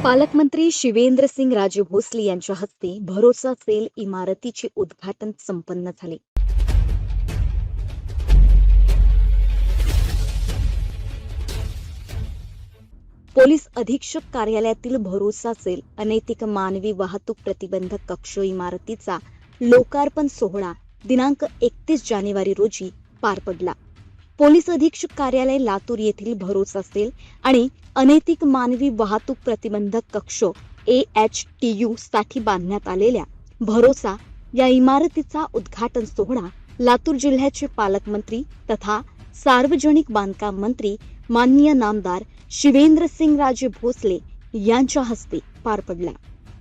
पालकमंत्री शिवेंद्र सिंग राजे भोसले यांच्या हस्ते भरोसा सेल इमारतीचे उद्घाटन संपन्न झाले. पोलीस अधीक्षक कार्यालयातील भरोसा सेल अनैतिक मानवी वाहतूक प्रतिबंधक कक्ष इमारतीचा लोकार्पण सोहळा दिनांक 31 जानेवारी रोजी पार पडला. पोलीस अधीक्षक कार्यालय लातूर येथील भरोसा सेल आणि अनैतिक मानवी वाहतूक प्रतिबंधक कक्ष AHTU साठी बांधण्यात आलेल्या भरोसा या इमारतीचा उद्घाटन सोहळा लातूर जिल्ह्याचे पालकमंत्री तथा सार्वजनिक बांधकाम मंत्री माननीय नामदार शिवेंद्र सिंग राजे भोसले यांच्या हस्ते पार पडला.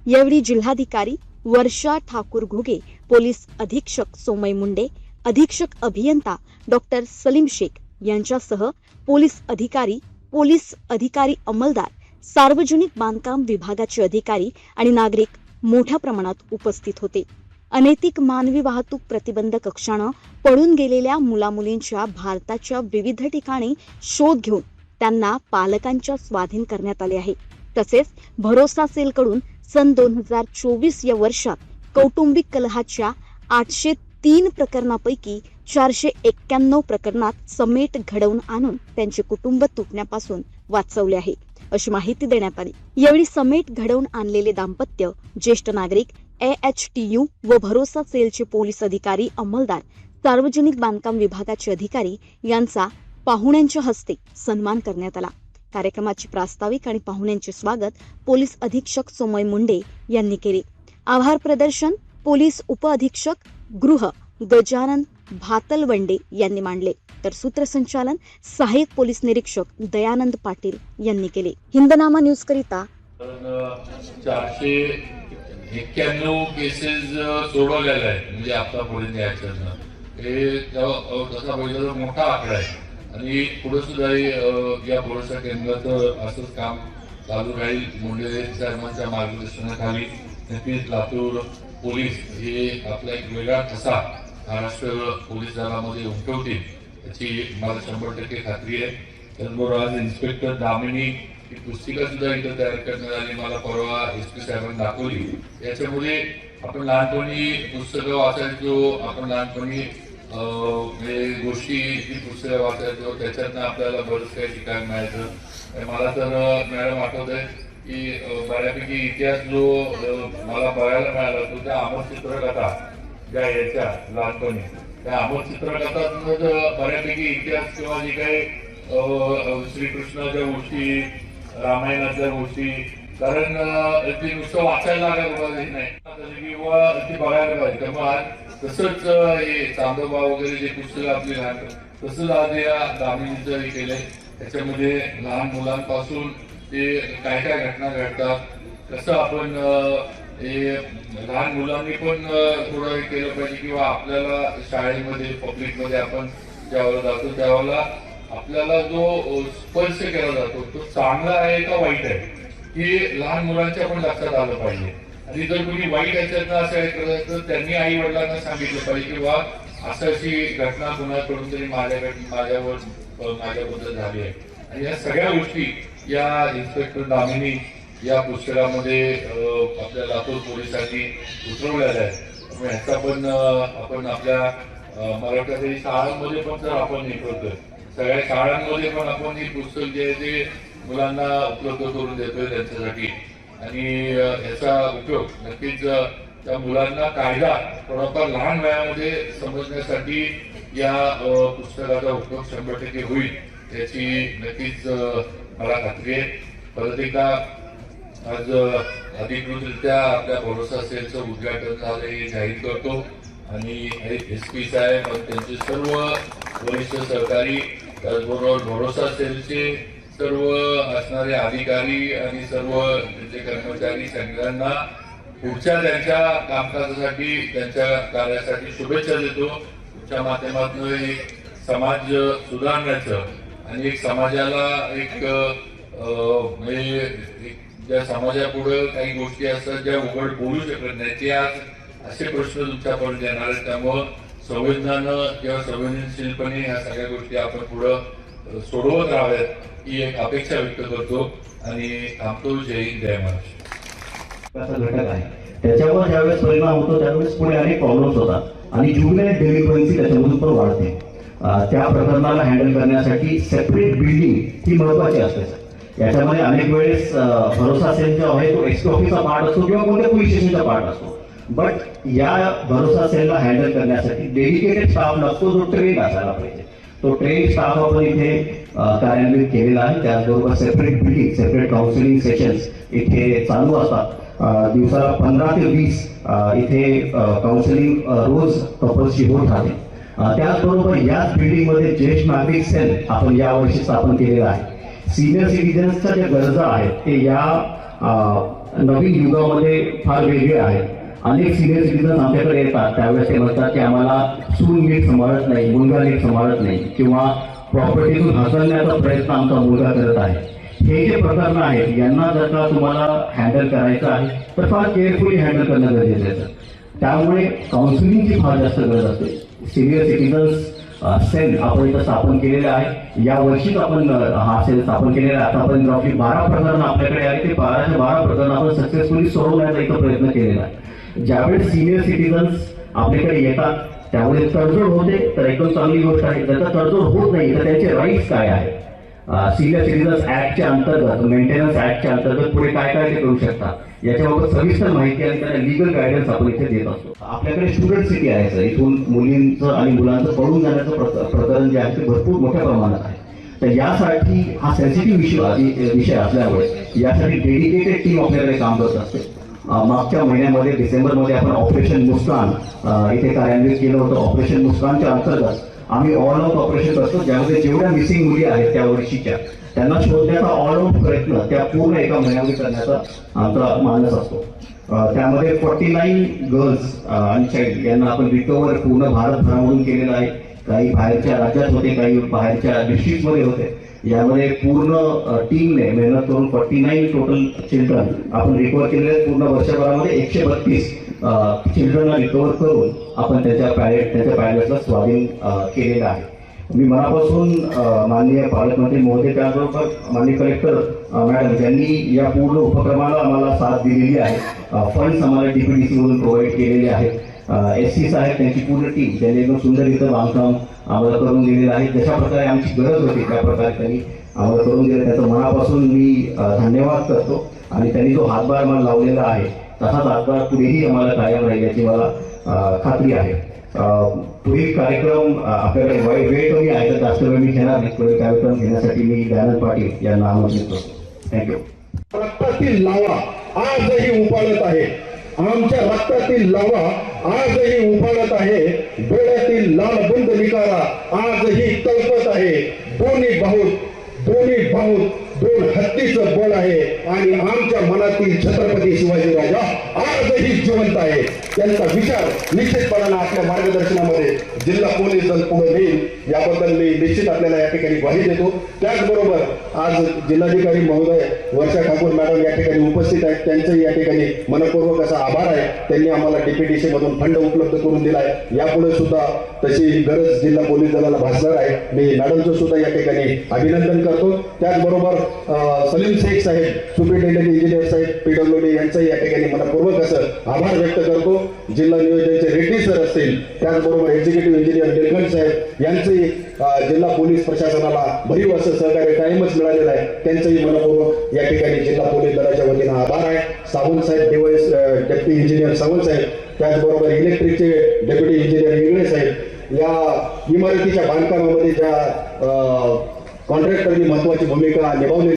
यावेळी जिल्हाधिकारी वर्षा ठाकूर घुगे, पोलीस अधीक्षक सोमय मुंडे, अधीक्षक अभियंता डॉक्टर सलीम शेख यांच्यासह पोलीस अधिकारी अंमलदार, सार्वजनिक बांधकाम विभागाचे अधिकारी आणि नागरिक मोठ्या प्रमाणात उपस्थित होते. अनैतिक मानवी वाहतूक प्रतिबंधक कक्षानं पळून गेलेल्या मुलामुलींच्या भारताच्या विविध ठिकाणी शोध घेऊन त्यांना पालकांच्या स्वाधीन करण्यात आले आहे. तसेच भरोसा सेलकडून सन 2024 या वर्षात कौटुंबिक कलहाच्या 803 प्रकरणापैकी 491 प्रकरणात समेट घडवून आणून त्यांचे कुटुंब तुटण्यापासून वाचवले आहे, अशी माहिती देण्यात आली. यावेळी समेट घडवून आणलेले दाम्पत्य, ज्येष्ठ नागरिक, AHTU व भरोसा सेलचे पोलीस अधिकारी अंमलदार, सार्वजनिक बांधकाम विभागाचे अधिकारी यांचा पाहुण्यांच्या हस्ते सन्मान करण्यात आला. कार्यक्रमाचे प्रास्ताविक आणि पाहुण्यांचे स्वागत पोलीस अधीक्षक सोमय मुंडे यांनी केले. आभार प्रदर्शन पोलीस उपअधीक्षक गृह गजानन भातलवंडे यांनी मांडले, तर सूत्रसंचालन सहाय्यक पोलीस निरीक्षक दयानंद पाटील यांनी केले. हिंदनामा न्यूज करिता 491 केसेस सोडवलेल्या आहेत. म्हणजे आता पुढे न्यायचं हे तसा पहिला मोठा आकडा आहे आणि पुढे सुद्धा या भरोसा केंद्रात असंच काम चालू राहील. मुंडे साहेबांच्या मार्गदर्शनाखाली नक्कीच लातूर पोलीस हे आपला एक वेगळा ठसा महाराष्ट्र पोलीस दलामध्ये उमटवतील याची मला 100% खात्री आहे. त्याचबरोबर आज इन्स्पेक्टर दामिनी ही पुस्तिका सुद्धा इथं तयार करण्यात आली. मला परवा SP साहेबांनी दाखवली. याच्यामध्ये आपण लहानपणी पुस्तकं वाचायचो, आपण लहानपणी गोष्टी ही पुस्तकं वाचायचो, त्याच्यातनं आपल्याला बरंच काही शिकायला मिळायचं. मला तर मॅडम आठवत आहे की बऱ्यापैकी इतिहास जो मला बघायला मिळाला तो त्या अमर चित्रकथा ज्या याच्या लहानपणी त्या अमर चित्रकथातून बऱ्यापैकी इतिहास किंवा जे काही श्रीकृष्णाच्या गोष्टी, रामायणाच्या गोष्टी, कारण ती नुसतं वाचायला लागायला नाही किंवा ती बघायला पाहिजे. त्यामुळे आज तसंच हे चांदोबा वगैरे जे पुस्तकं आपली लहान तसंच आज या दामिनीचं हे केलंय. त्याच्यामध्ये लहान मुलांपासून ते काय काय घटना घडतात, कसं आपण हे लहान मुलांनी पण थोडं हे केलं पाहिजे किंवा आपल्याला शाळेमध्ये पब्लिकमध्ये आपण ज्यावेळेला जातो त्यावेळेला आपल्याला जो स्पर्श केला जातो तो चांगला आहे का वाईट आहे की लहान मुलांच्या पण लक्षात आलं पाहिजे. आणि जर कुणी वाईट याच्यातनं असं करत तर त्यांनी आई वडिलांना सांगितलं पाहिजे किंवा अशी घटना कुणाकडून तरी माझ्याबद्दल झाली आहे. आणि या सगळ्या गोष्टी या इन्स्पेक्टर दामिनी या पुस्तकामध्ये आपल्या लातूर पोलिसांनी उतरवलेल्या आहेत. त्यामुळे ह्याचा पण आपण आपल्या मराठी शाळांमध्ये पण जर आपण हे करतोय, सगळ्या शाळांमध्ये पण आपण ही पुस्तक जे आहे ते मुलांना उपलब्ध करून देतोय त्यांच्यासाठी. आणि याचा उपयोग नक्कीच त्या मुलांना कायदा थोडाफार लहान वयामध्ये समजण्यासाठी या पुस्तकाचा उपयोग 100% होईल याची नक्कीच मला खात्री आहे. परत एकदा आज अधिकृतरित्या आपल्या भरोसा सेलचं उद्घाटन झालं हे जाहीर करतो. आणि SP साहेब आणि त्यांचे सर्व वरिष्ठ सहकारी, त्याचबरोबर भरोसा सेलचे सर्व असणारे अधिकारी आणि सर्व त्यांचे कर्मचारी सगळ्यांना पुढच्या त्यांच्या कामकाजासाठी, त्यांच्या कार्यासाठी शुभेच्छा देतो. तुमच्या माध्यमातून एक समाज सुधारण्याचं आणि एक समाजाला एक ज्या समाजापुढे काही गोष्टी असतात ज्या उघड बोलू शकत नाही, ते आज असे प्रश्न तुमच्यापर्यंत येणार आहेत. त्यामुळं संवेदनानं किंवा संवेदनशीलपणे ह्या सगळ्या गोष्टी आपण पुढं सोडवत राहाव्यात ही एक अपेक्षा व्यक्त करतो आणि थांबतो. जय हिंद, जय महाराष्ट्र. घटक आहे त्याच्यावर ज्यावेळेस परिणाम होतो त्यावेळेस पुढे अनेक प्रॉब्लेम्स होतात आणि जुबिलाईट डेलिव्हरन्सी त्याच्यामधून पण वाढते. त्या प्रकरणाला हँडल करण्यासाठी सेपरेट बिल्डिंग ही महत्वाची असते. याच्यामध्ये अनेक वेळेस भरोसा सेल जो आहे तो एक्स ऑफिसचा पार्ट असतो किंवा कोणत्या पोलीस स्टेशनचा पार्ट असतो. बट या भरोसा सेलला हँडल करण्यासाठी डेडिकेटेड स्टाफ नसतो जो ट्रेन असायला पाहिजे. तो ट्रेन स्टाफ आपण इथे कार्यान्वित केलेला आहे. त्याचबरोबर separate building, separate counselling sessions इथे चालू असतात. दिवसाला 15 ते 20 इथे काउन्सिलिंग रोज कपल्सची होत राहते. त्याचबरोबर याच बिल्डिंगमध्ये ज्येष्ठ नागरिक सेल आपण यावर्षी स्थापन केलेला आहे. सिनियर सिटीजन्सच्या ज्या गरजा आहेत ते या नवीन युगामध्ये फार वेगळे आहेत. अनेक सिनियर सिटीजन्स आमच्याकडे येतात त्यावेळेस ते म्हणतात की आम्हाला सून नीट सांभाळत नाही, मुलगा नीट सांभाळत नाही किंवा प्रॉपर्टीतून हकलण्याचा प्रयत्न आमचा मुलगा करत आहे. हे जे प्रकरण आहेत यांना जर का तुम्हाला हँडल करायचं आहे तर फार केअरफुली हँडल करणं गरजेचं आहे. त्यामुळे काउन्सिलिंगची फार जास्त गरज असते. सिनियर सिटीजन्स सेल आपण इथं स्थापन केलेलं आहे. या वर्षीच आपण हा सेल स्थापन केलेला आहे. आतापर्यंत रॉफली 12 प्रकरणं आपल्याकडे आहे. ते 12 प्रकरणं आपण सक्सेसफुली सोडवण्याचा इथं प्रयत्न केलेला आहे. ज्यावेळेस सिनियर सिटीजन्स आपल्याकडे येतात त्यावेळेस तडजोड होते तर एकदम चांगली गोष्ट आहे. जर तडजोड होत नाही तर त्यांचे राईट्स काय आहेत, सिनियर सिटीजन्स ऍक्टच्या अंतर्गत, मेंटेनन्स ऍक्टच्या अंतर्गत पुढे काय काय ते करू शकतात याच्याबाबत सविस्तर माहिती आणि त्यांना लिगल गायडन्स आपण इथे देत असतो. आपल्याकडे स्टुडंट सिटी आहे सर. इथून मुलींचं आणि मुलांचं पळून जाण्याचं प्रकरण जे आहे ते भरपूर मोठ्या प्रमाणात आहे. तर यासाठी हा सेन्सिटिव्ह विषय असल्यामुळे यासाठी डेडिकेटेड टीम आपल्याकडे काम करत असते. मागच्या महिन्यामध्ये डिसेंबरमध्ये आपण ऑपरेशन मुस्कान इथे कार्यान्वित केलं होतं. ऑपरेशन मुस्कानच्या अंतर्गत आम्ही ऑल आउट ऑपरेशन करतो ज्यामध्ये जेवढ्या मिसिंग मुली आहेत त्या वर्षीच्या त्यांना शोधण्याचा ऑल आउट प्रयत्न त्या पूर्ण एका महिन्यामध्ये करण्याचा आमचा मानस असतो. त्यामध्ये 49 गर्ल्स आणि चाइल्ड यांना आपण रिकवर पूर्ण भारतभरामधून केलेलं आहे. काही बाहेरच्या राज्यात होते, काही बाहेरच्या डिस्ट्रिक्टमध्ये होते. यामध्ये पूर्ण टीमने मेहनत करून 49 टोटल चिल्ड्रन आपण रिकवर केलेले आहेत. पूर्ण वर्षभरामध्ये 132 चिल्ड्रनला रिकवर करून आपण त्याच्या पॅलेटला स्वाधीन केलेलं आहे. मी मनापासून माननीय पालकमंत्री महोदय त्याचबरोबर माननीय कलेक्टर मॅडम ज्यांनी या पूर्ण उपक्रमाला आम्हाला साथ दिलेली आहे. फंड्स आम्हाला DPDC मधून प्रोव्हाइड केलेले आहेत. SC साहेब त्यांची पूर्ण टीम त्यांनी एकदम सुंदर इथं बांधकाम आम्हाला करून दिलेलं आहे. जशा प्रकारे आमची गरज होती त्या प्रकारे त्यांनी आम्हाला करून दिलं. त्याचं मनापासून मी धन्यवाद करतो. आणि त्यांनी जो हातभार मला लावलेला आहे तसाच हातभार पुढेही आम्हाला कायम राहील याची मला खात्री आहे. पुढील कार्यक्रम आपल्याकडे वेळ कमी आहे तर जास्त वेळ मी घेणार नाही. पुढील कार्यक्रम घेण्यासाठी मी दयानंद पाटील यांना आमंत्रित करतो. थँक्यू. रक्तातील लावा आजही उफाळत आहे. आमच्या रक्तातील लावा आजही उफाळत आहे. डोळ्यातील लाल बुंद निकारा आजही तळपत आहे. दोन्ही भाऊ दोन हत्तीचं बळ आहे आणि आमच्या मनातील छत्रपती शिवाजी राजा आजही जिवंत आहे. त्यांचा विचार निश्चितपणाने आपल्या मार्गदर्शनामध्ये जिल्हा पोलीस दल पुढे नेईल याबद्दल मी निश्चित आपल्याला या ठिकाणी ग्वाही देतो. त्याचबरोबर आज जिल्हाधिकारी महोदय वर्षा ठाकूर मॅडम या ठिकाणी उपस्थित आहेत. त्यांचंही या ठिकाणी मनपूर्वक असा आभार आहे. त्यांनी आम्हाला DPDC मधून फंड उपलब्ध करून दिला आहे. यापुढे सुद्धा तशी गरज जिल्हा पोलीस दलाला भासणार आहे. मी मॅडमचं सुद्धा या ठिकाणी अभिनंदन करतो. त्याचबरोबर सलीम शेख साहेब, सुपरिटेंडेंट इंजिनियर साहेब PWD यांचंही या ठिकाणी मनपूर्वक असं आभार व्यक्त करतो. जिल्हा नियोजनाचे रेड्डी सर असतील, त्याचबरोबर एक्झिक्युटिव्ह इंजिनियर निलकंठ साहेब यांचंही जिल्हा पोलीस प्रशासनाला भरीव असं सहकार्य कायमच मिळालेलं आहे. त्यांचंही मनपूर्वक या ठिकाणी जिल्हा पोलीस दलाच्या वतीनं आभार आहे. सावंत साहेब, डेप्युटी इंजिनियर सावंत साहेब, त्याचबरोबर इलेक्ट्रिकचे डेप्युटी इंजिनियर इंगळे साहेब या इमारतीच्या बांधकामामध्ये ज्या कॉन्ट्रॅक्टरनी महत्वाची भूमिका निभावली